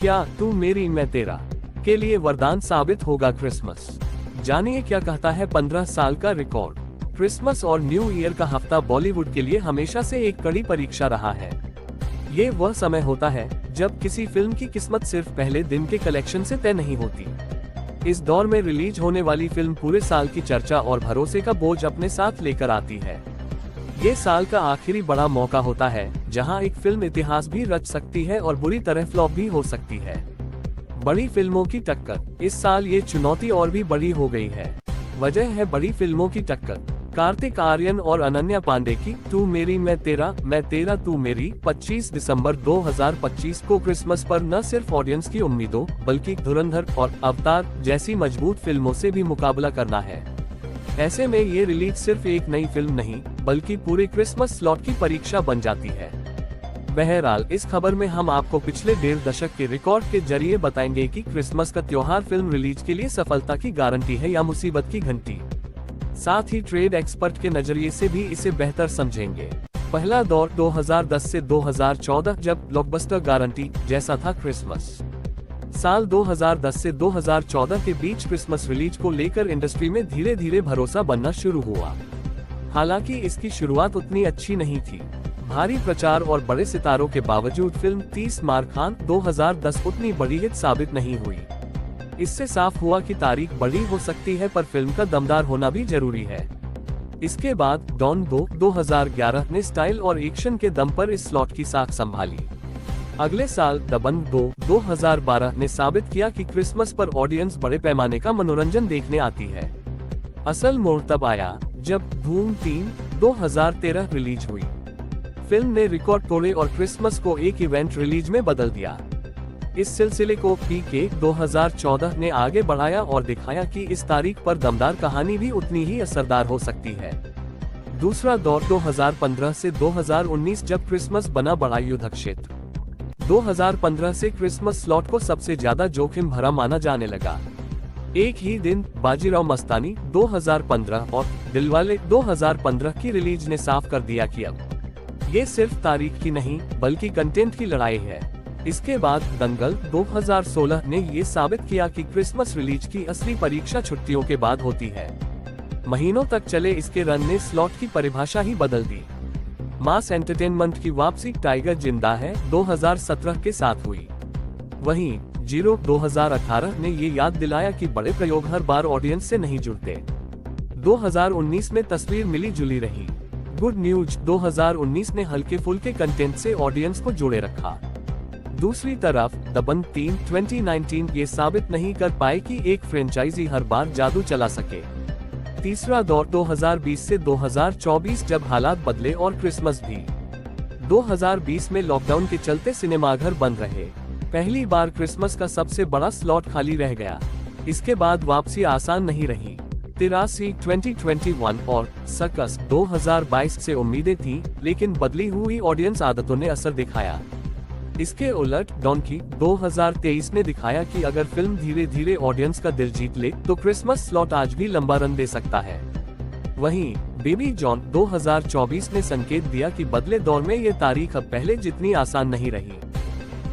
क्या तू मेरी मैं तेरा के लिए वरदान साबित होगा क्रिसमस? जानिए क्या कहता है 15 साल का रिकॉर्ड। क्रिसमस और न्यू ईयर का हफ्ता बॉलीवुड के लिए हमेशा से एक कड़ी परीक्षा रहा है। ये वह समय होता है जब किसी फिल्म की किस्मत सिर्फ पहले दिन के कलेक्शन से तय नहीं होती। इस दौर में रिलीज होने वाली फिल्म पूरे साल की चर्चा और भरोसे का बोझ अपने साथ लेकर आती है। ये साल का आखिरी बड़ा मौका होता है जहां एक फिल्म इतिहास भी रच सकती है और बुरी तरह फ्लॉप भी हो सकती है। बड़ी फिल्मों की टक्कर, इस साल ये चुनौती और भी बड़ी हो गई है। वजह है बड़ी फिल्मों की टक्कर। कार्तिक आर्यन और अनन्या पांडे की तू मेरी मैं तेरा तू मेरी 25 दिसंबर 2025 को क्रिसमस पर न सिर्फ ऑडियंस की उम्मीदों बल्कि धुरंधर और अवतार जैसी मजबूत फिल्मों से भी मुकाबला करना है। ऐसे में ये रिलीज सिर्फ एक नई फिल्म नहीं बल्कि पूरे क्रिसमस स्लॉट की परीक्षा बन जाती है। बहरहाल इस खबर में हम आपको पिछले 1.5 दशक के रिकॉर्ड के जरिए बताएंगे कि क्रिसमस का त्योहार फिल्म रिलीज के लिए सफलता की गारंटी है या मुसीबत की घंटी। साथ ही ट्रेड एक्सपर्ट के नजरिए से भी इसे बेहतर समझेंगे। पहला दौर 2010 से 2014 जब ब्लॉकबस्टर गारंटी जैसा था क्रिसमस। साल 2010 से 2014 के बीच क्रिसमस रिलीज को लेकर इंडस्ट्री में धीरे धीरे भरोसा बनना शुरू हुआ। हालांकि इसकी शुरुआत उतनी अच्छी नहीं थी। भारी प्रचार और बड़े सितारों के बावजूद फिल्म 30 मार खान 2010 उतनी बड़ी हिट साबित नहीं हुई। इससे साफ हुआ कि तारीख बड़ी हो सकती है पर फिल्म का दमदार होना भी जरूरी है। इसके बाद डॉन 2 2011 ने स्टाइल और एक्शन के दम पर इस स्लॉट की साख संभाली। अगले साल दबंग 2 2012 ने साबित किया कि क्रिसमस पर ऑडियंस बड़े पैमाने का मनोरंजन देखने आती है। असल मोड़ तब आया जब धूम 3 2013 रिलीज हुई। फिल्म ने रिकॉर्ड तोड़े और क्रिसमस को एक इवेंट रिलीज में बदल दिया। इस सिलसिले को पीके 2014 ने आगे बढ़ाया और दिखाया कि इस तारीख पर दमदार कहानी भी उतनी ही असरदार हो सकती है। दूसरा दौर 2015 से 2019 जब क्रिसमस बना बड़ा युद्ध क्षेत्र। 2015 से क्रिसमस स्लॉट को सबसे ज्यादा जोखिम भरा माना जाने लगा। एक ही दिन बाजीराव मस्तानी 2015 और दिलवाले 2015 की रिलीज ने साफ कर दिया कि अब ये सिर्फ तारीख की नहीं बल्कि कंटेंट की लड़ाई है। इसके बाद दंगल 2016 ने ये साबित किया कि क्रिसमस रिलीज की असली परीक्षा छुट्टियों के बाद होती है। महीनों तक चले इसके रन ने स्लॉट की परिभाषा ही बदल दी। मास एंटरटेनमेंट की वापसी टाइगर जिंदा है 2017 के साथ हुई। वहीं जीरो 2018 ने ये याद दिलाया कि बड़े प्रयोग हर बार ऑडियंस से नहीं जुड़ते। 2019 में तस्वीर मिली जुली रही। गुड न्यूज 2019 ने हल्के फुल्के कंटेंट से ऑडियंस को जोड़े रखा। दूसरी तरफ दबंग 3 2019 ये साबित नहीं कर पाए कि एक फ्रेंचाइजी हर बार जादू चला सके। तीसरा दौर 2020 से 2024 जब हालात बदले और क्रिसमस भी। 2020 में लॉकडाउन के चलते सिनेमाघर बंद रहे। पहली बार क्रिसमस का सबसे बड़ा स्लॉट खाली रह गया। इसके बाद वापसी आसान नहीं रही। 83 2021 और सर्कस 2022 से उम्मीदें थी लेकिन बदली हुई ऑडियंस आदतों ने असर दिखाया। इसके उलट डॉन्की 2023 ने दिखाया कि अगर फिल्म धीरे धीरे ऑडियंस का दिल जीत ले तो क्रिसमस स्लॉट आज भी लंबा रन दे सकता है। वहीं बेबी जॉन 2024 ने संकेत दिया कि बदले दौर में ये तारीख अब पहले जितनी आसान नहीं रही।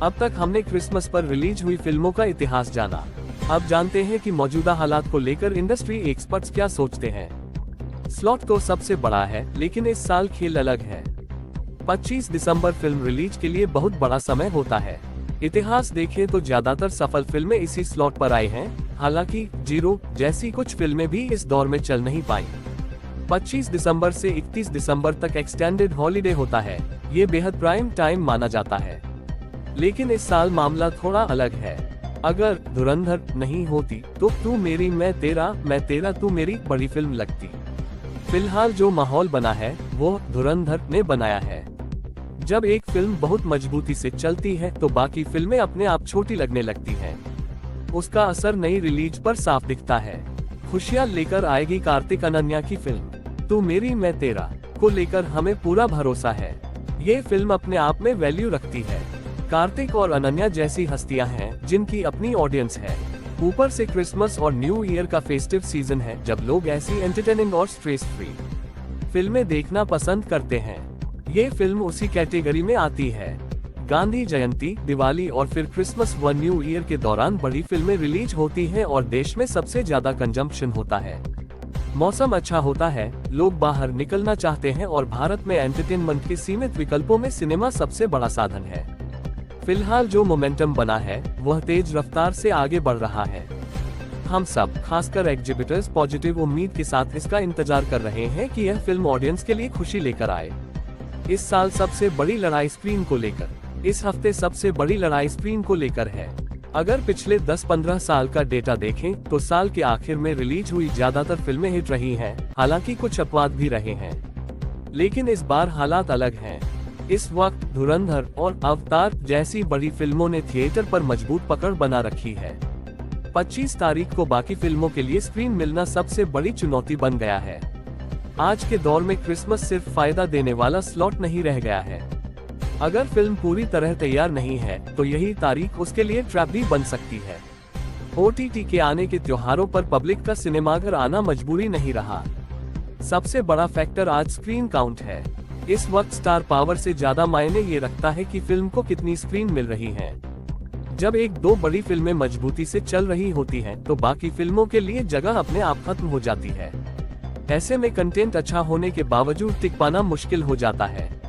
अब तक हमने क्रिसमस पर रिलीज हुई फिल्मों का इतिहास जाना। अब जानते हैं कि मौजूदा हालात को लेकर इंडस्ट्री एक्सपर्ट्स क्या सोचते हैं। स्लॉट तो सबसे बड़ा है लेकिन इस साल खेल अलग है। 25 दिसंबर फिल्म रिलीज के लिए बहुत बड़ा समय होता है। इतिहास देखें तो ज्यादातर सफल फिल्में इसी स्लॉट पर आई हैं। हालांकि जीरो जैसी कुछ फिल्में भी इस दौर में चल नहीं पाई। 25 दिसंबर से 31 दिसंबर तक एक्सटेंडेड हॉलिडे होता है। ये बेहद प्राइम टाइम माना जाता है। लेकिन इस साल मामला थोड़ा अलग है। अगर धुरंधर नहीं होती तो तू मेरी मैं तेरा तू मेरी बड़ी फिल्म लगती। फिलहाल जो माहौल बना है वो धुरंधर ने बनाया है। जब एक फिल्म बहुत मजबूती से चलती है तो बाकी फिल्में अपने आप छोटी लगने लगती हैं। उसका असर नई रिलीज पर साफ दिखता है। खुशियां लेकर आएगी कार्तिक अनन्या की फिल्म तू मेरी मैं तेरा को लेकर हमें पूरा भरोसा है। ये फिल्म अपने आप में वैल्यू रखती है। कार्तिक और अनन्या जैसी हस्तियां हैं जिनकी अपनी ऑडियंस है। ऊपर से क्रिसमस और न्यू ईयर का फेस्टिव सीजन है जब लोग ऐसी एंटरटेनिंग और स्ट्रेस फ्री फिल्में देखना पसंद करते हैं। ये फिल्म उसी कैटेगरी में आती है। गांधी जयंती, दिवाली और फिर क्रिसमस व न्यू ईयर के दौरान बड़ी फिल्में रिलीज होती हैं और देश में सबसे ज्यादा कंजम्पशन होता है। मौसम अच्छा होता है, लोग बाहर निकलना चाहते हैं और भारत में एंटरटेनमेंट के सीमित विकल्पों में सिनेमा सबसे बड़ा साधन है। फिलहाल जो मोमेंटम बना है वह तेज रफ्तार से आगे बढ़ रहा है। हम सब, खासकर एग्जिबिटर्स, पॉजिटिव उम्मीद के साथ इसका इंतजार कर रहे हैं कि यह फिल्म ऑडियंस के लिए खुशी लेकर आए। इस साल सबसे बड़ी लड़ाई स्क्रीन को लेकर, इस हफ्ते सबसे बड़ी लड़ाई स्क्रीन को लेकर है। अगर पिछले 10-15 साल का डेटा देखें तो साल के आखिर में रिलीज हुई ज्यादातर फिल्में हिट रही हैं, हालांकि कुछ अपवाद भी रहे हैं। लेकिन इस बार हालात अलग हैं। इस वक्त धुरंधर और अवतार जैसी बड़ी फिल्मों ने थिएटर पर मजबूत पकड़ बना रखी है। 25 तारीख को बाकी फिल्मों के लिए स्क्रीन मिलना सबसे बड़ी चुनौती बन गया है। आज के दौर में क्रिसमस सिर्फ फायदा देने वाला स्लॉट नहीं रह गया है। अगर फिल्म पूरी तरह तैयार नहीं है तो यही तारीख उसके लिए ट्रैप भी बन सकती है। OTT के आने के त्योहारों पर पब्लिक का सिनेमाघर आना मजबूरी नहीं रहा। सबसे बड़ा फैक्टर आज स्क्रीन काउंट है। इस वक्त स्टार पावर से ज्यादा मायने ये रखता है कि फिल्म को कितनी स्क्रीन मिल रही है। जब एक दो बड़ी फिल्में मजबूती से चल रही होती हैं, तो बाकी फिल्मों के लिए जगह अपने आप खत्म हो जाती है। ऐसे में कंटेंट अच्छा होने के बावजूद टिक पाना मुश्किल हो जाता है।